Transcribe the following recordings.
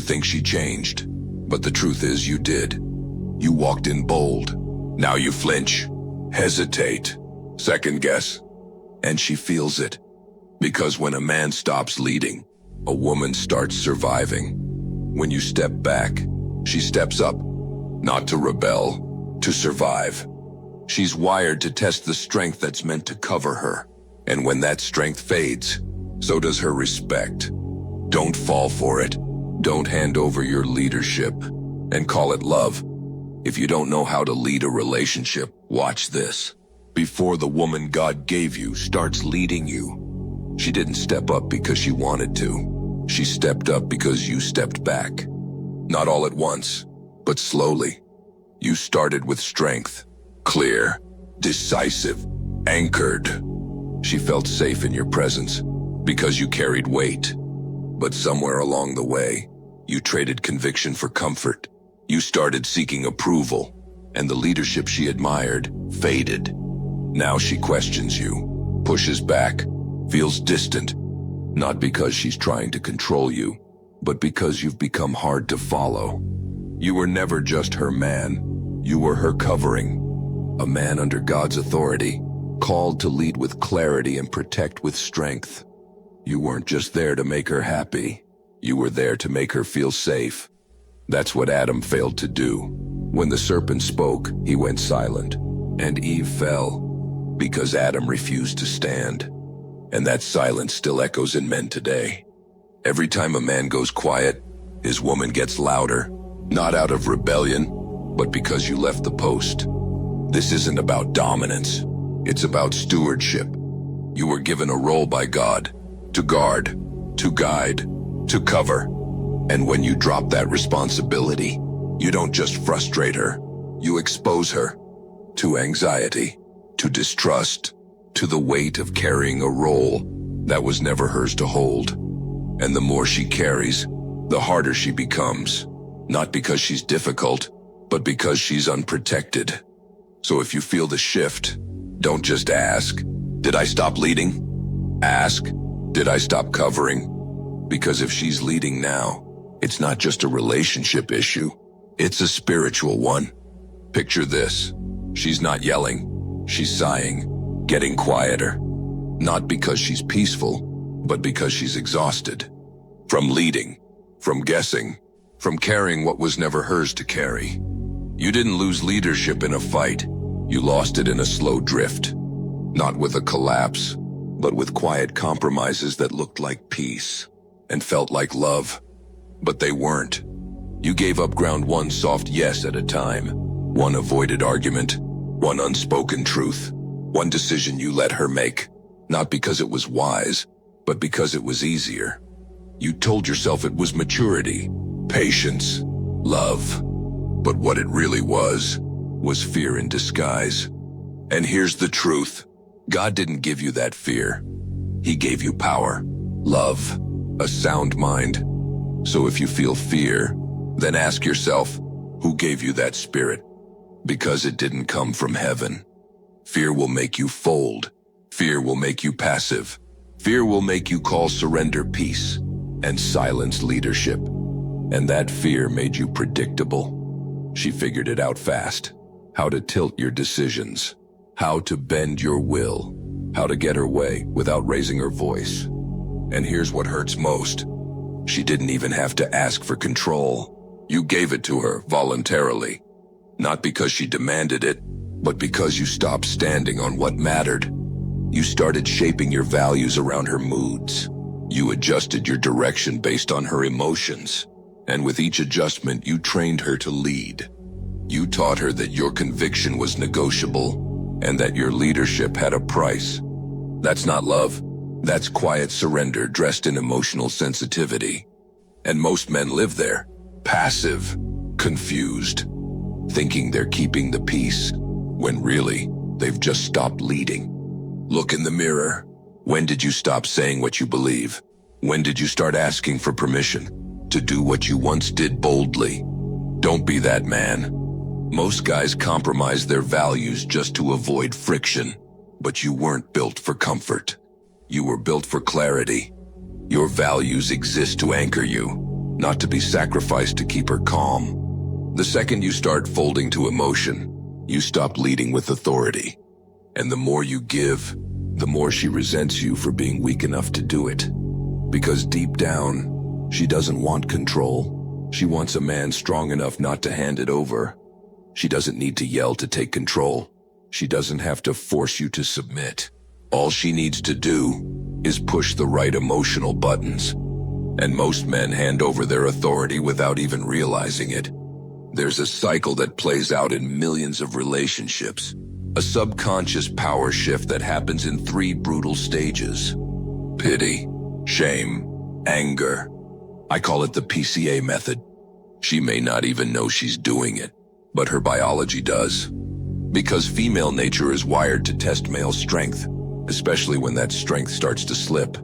think she changed, but the truth is you did. You walked in bold. Now you flinch, hesitate, second guess, and she feels it. Because when a man stops leading, a woman starts surviving. When you step back, she steps up, not to rebel, to survive. She's wired to test the strength that's meant to cover her. And when that strength fades, so does her respect. Don't fall for it. Don't hand over your leadership and call it love. If you don't know how to lead a relationship, watch this. Before the woman God gave you starts leading you, she didn't step up because she wanted to. She stepped up because you stepped back. Not all at once, but slowly. You started with strength, clear, decisive, anchored. She felt safe in your presence because you carried weight. But somewhere along the way, you traded conviction for comfort. You started seeking approval, and the leadership she admired faded. Now she questions you, pushes back, feels distant, not because she's trying to control you, but because you've become hard to follow. You were never just her man, you were her covering. A man under God's authority, called to lead with clarity and protect with strength. You weren't just there to make her happy, you were there to make her feel safe. That's what Adam failed to do. When the serpent spoke, he went silent, and Eve fell, because Adam refused to stand. And that silence still echoes in men today. Every time a man goes quiet, his woman gets louder, not out of rebellion, but because you left the post. This isn't about dominance, it's about stewardship. You were given a role by God, to guard, to guide, to cover. And when you drop that responsibility, you don't just frustrate her, you expose her to anxiety, to distrust, to the weight of carrying a role that was never hers to hold. And the more she carries, the harder she becomes, not because she's difficult, but because she's unprotected. So if you feel the shift, don't just ask, did I stop leading? Ask, did I stop covering? Because if she's leading now, it's not just a relationship issue, it's a spiritual one. Picture this, she's not yelling, she's sighing, getting quieter. Not because she's peaceful, but because she's exhausted. From leading, from guessing, from carrying what was never hers to carry. You didn't lose leadership in a fight, you lost it in a slow drift. Not with a collapse, but with quiet compromises that looked like peace and felt like love. But they weren't. You gave up ground one soft yes at a time, one avoided argument, one unspoken truth, one decision you let her make, not because it was wise, but because it was easier. You told yourself it was maturity, patience, love, but what it really was fear in disguise. And here's the truth, God didn't give you that fear. He gave you power, love, a sound mind. So if you feel fear, then ask yourself, who gave you that spirit? Because it didn't come from heaven. Fear will make you fold. Fear will make you passive. Fear will make you call surrender peace and silence leadership. And that fear made you predictable. She figured it out fast. How to tilt your decisions. How to bend your will. How to get her way without raising her voice. And here's what hurts most. She didn't even have to ask for control. You gave it to her voluntarily. Not because she demanded it, but because you stopped standing on what mattered. You started shaping your values around her moods. You adjusted your direction based on her emotions. And with each adjustment, you trained her to lead. You taught her that your conviction was negotiable and that your leadership had a price. That's not love. That's quiet surrender dressed in emotional sensitivity. And most men live there, passive, confused, thinking they're keeping the peace, when really, they've just stopped leading. Look in the mirror. When did you stop saying what you believe? When did you start asking for permission to do what you once did boldly? Don't be that man. Most guys compromise their values just to avoid friction, but you weren't built for comfort. You were built for clarity. Your values exist to anchor you, not to be sacrificed to keep her calm. The second you start folding to emotion, you stop leading with authority. And the more you give, the more she resents you for being weak enough to do it. Because deep down, she doesn't want control. She wants a man strong enough not to hand it over. She doesn't need to yell to take control. She doesn't have to force you to submit. All she needs to do is push the right emotional buttons. And most men hand over their authority without even realizing it. There's a cycle that plays out in millions of relationships. A subconscious power shift that happens in 3 brutal stages. Pity, shame, anger. I call it the PCA method. She may not even know she's doing it, but her biology does. Because female nature is wired to test male strength, especially when that strength starts to slip.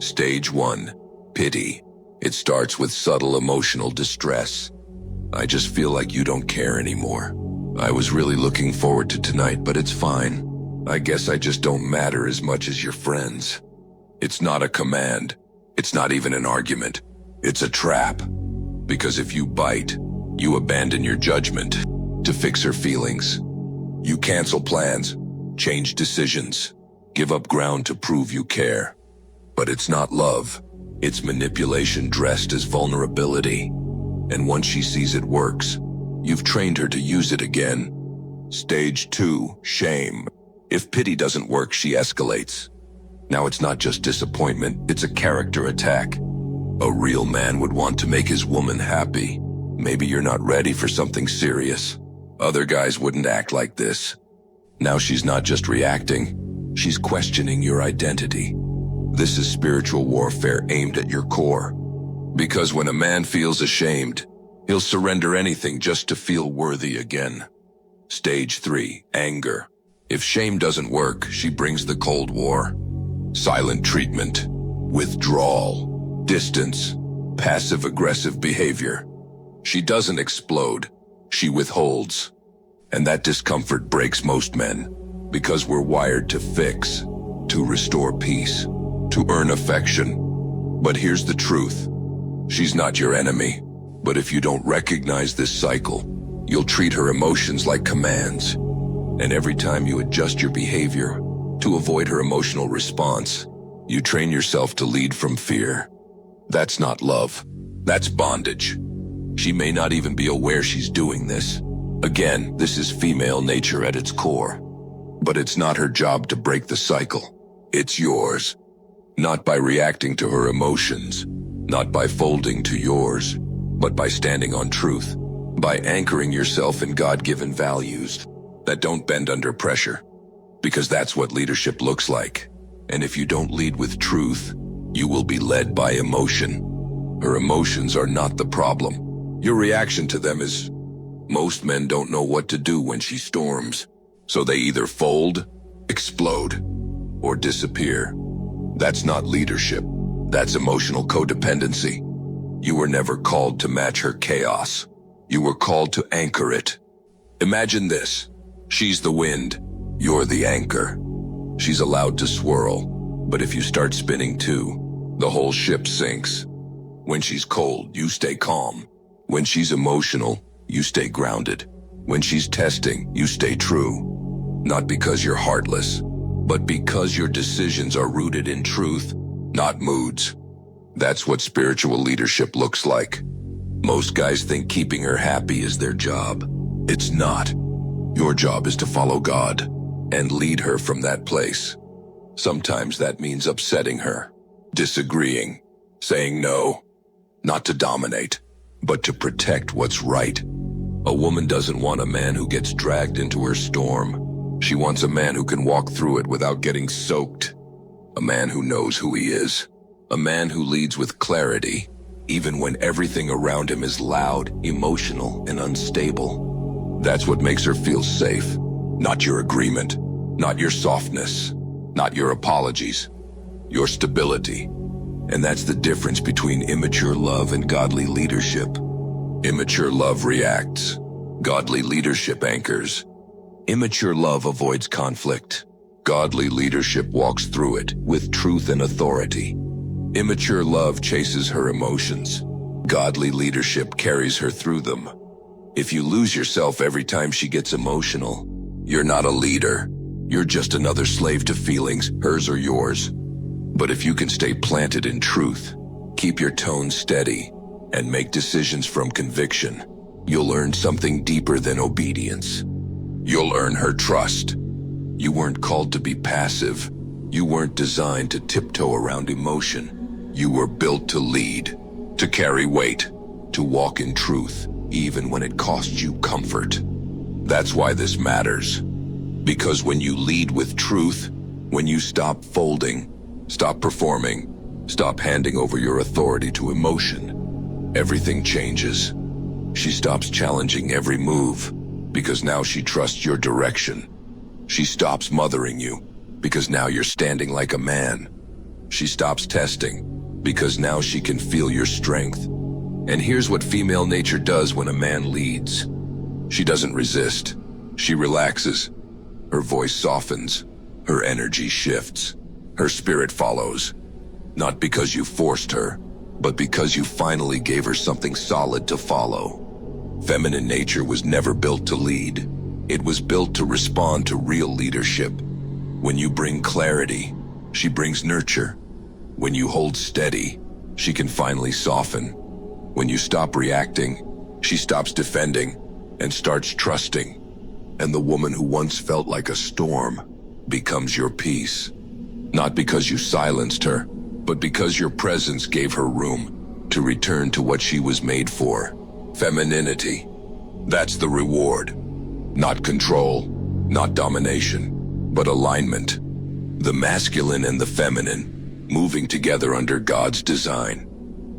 Stage 1, pity. It starts with subtle emotional distress. I just feel like you don't care anymore. I was really looking forward to tonight, but it's fine. I guess I just don't matter as much as your friends. It's not a command. It's not even an argument. It's a trap. Because if you bite, you abandon your judgment to fix her feelings. You cancel plans, change decisions, give up ground to prove you care. But it's not love. It's manipulation dressed as vulnerability. And once she sees it works, you've trained her to use it again. Stage 2, shame. If pity doesn't work, she escalates. Now it's not just disappointment, it's a character attack. A real man would want to make his woman happy. Maybe you're not ready for something serious. Other guys wouldn't act like this. Now she's not just reacting, she's questioning your identity. This is spiritual warfare aimed at your core. Because when a man feels ashamed, he'll surrender anything just to feel worthy again. Stage 3, anger. If shame doesn't work, she brings the Cold War. Silent treatment, withdrawal, distance, passive-aggressive behavior. She doesn't explode, she withholds. And that discomfort breaks most men, because we're wired to fix, to restore peace, to earn affection. But here's the truth. She's not your enemy, but if you don't recognize this cycle, you'll treat her emotions like commands. And every time you adjust your behavior to avoid her emotional response, you train yourself to lead from fear. That's not love. That's bondage. She may not even be aware she's doing this. Again, this is female nature at its core. But it's not her job to break the cycle. It's yours. Not by reacting to her emotions, not by folding to yours, but by standing on truth, by anchoring yourself in God-given values that don't bend under pressure. Because that's what leadership looks like. And if you don't lead with truth, you will be led by emotion. Her emotions are not the problem. Your reaction to them is, most men don't know what to do when she storms. So they either fold, explode, or disappear. That's not leadership. That's emotional codependency. You were never called to match her chaos. You were called to anchor it. Imagine this. She's the wind. You're the anchor. She's allowed to swirl, but if you start spinning too, the whole ship sinks. When she's cold, you stay calm. When she's emotional, you stay grounded. When she's testing, you stay true. Not because you're heartless, but because your decisions are rooted in truth, not moods. That's what spiritual leadership looks like. Most guys think keeping her happy is their job. It's not. Your job is to follow God and lead her from that place. Sometimes that means upsetting her, disagreeing, saying no, not to dominate, but to protect what's right. A woman doesn't want a man who gets dragged into her storm. She wants a man who can walk through it without getting soaked. A man who knows who he is. A man who leads with clarity, even when everything around him is loud, emotional, and unstable. That's what makes her feel safe. Not your agreement, not your softness, not your apologies, your stability. And that's the difference between immature love and godly leadership. Immature love reacts. Godly leadership anchors. Immature love avoids conflict. Godly leadership walks through it with truth and authority. Immature love chases her emotions. Godly leadership carries her through them. If you lose yourself every time she gets emotional, you're not a leader. You're just another slave to feelings, hers or yours. But if you can stay planted in truth, keep your tone steady, and make decisions from conviction, you'll earn something deeper than obedience. You'll earn her trust. You weren't called to be passive. You weren't designed to tiptoe around emotion. You were built to lead, to carry weight, to walk in truth, even when it costs you comfort. That's why this matters. Because when you lead with truth, when you stop folding, stop performing, stop handing over your authority to emotion, everything changes. She stops challenging every move, because now she trusts your direction. She stops mothering you, because now you're standing like a man. She stops testing, because now she can feel your strength. And here's what female nature does when a man leads. She doesn't resist. She relaxes. Her voice softens. Her energy shifts. Her spirit follows. Not because you forced her, but because you finally gave her something solid to follow. Feminine nature was never built to lead. It was built to respond to real leadership. When you bring clarity, she brings nurture. When you hold steady, she can finally soften. When you stop reacting, she stops defending and starts trusting. And the woman who once felt like a storm becomes your peace. Not because you silenced her, but because your presence gave her room to return to what she was made for. Femininity. That's the reward. Not control, not domination, but alignment. The masculine and the feminine, moving together under God's design,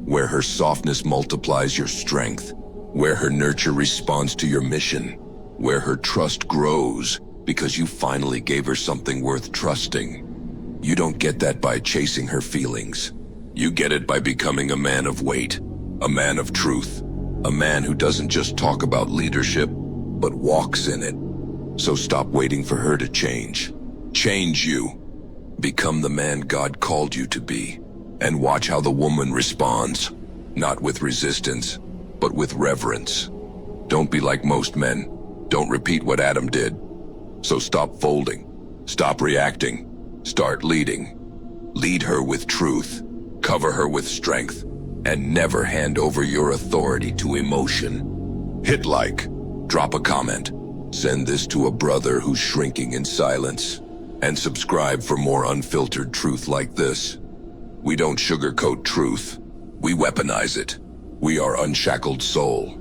where her softness multiplies your strength, where her nurture responds to your mission, where her trust grows because you finally gave her something worth trusting. You don't get that by chasing her feelings. You get it by becoming a man of weight, a man of truth, a man who doesn't just talk about leadership, but walks in it. So stop waiting for her to change. Change you. Become the man God called you to be, and watch how the woman responds, not with resistance, but with reverence. Don't be like most men. Don't repeat what Adam did. So stop folding. Stop reacting. Start leading. Lead her with truth. Cover her with strength. And never hand over your authority to emotion. Hit like. Drop a comment. Send this to a brother who's shrinking in silence. And subscribe for more unfiltered truth like this. We don't sugarcoat truth. We weaponize it. We are Unshackled Soul.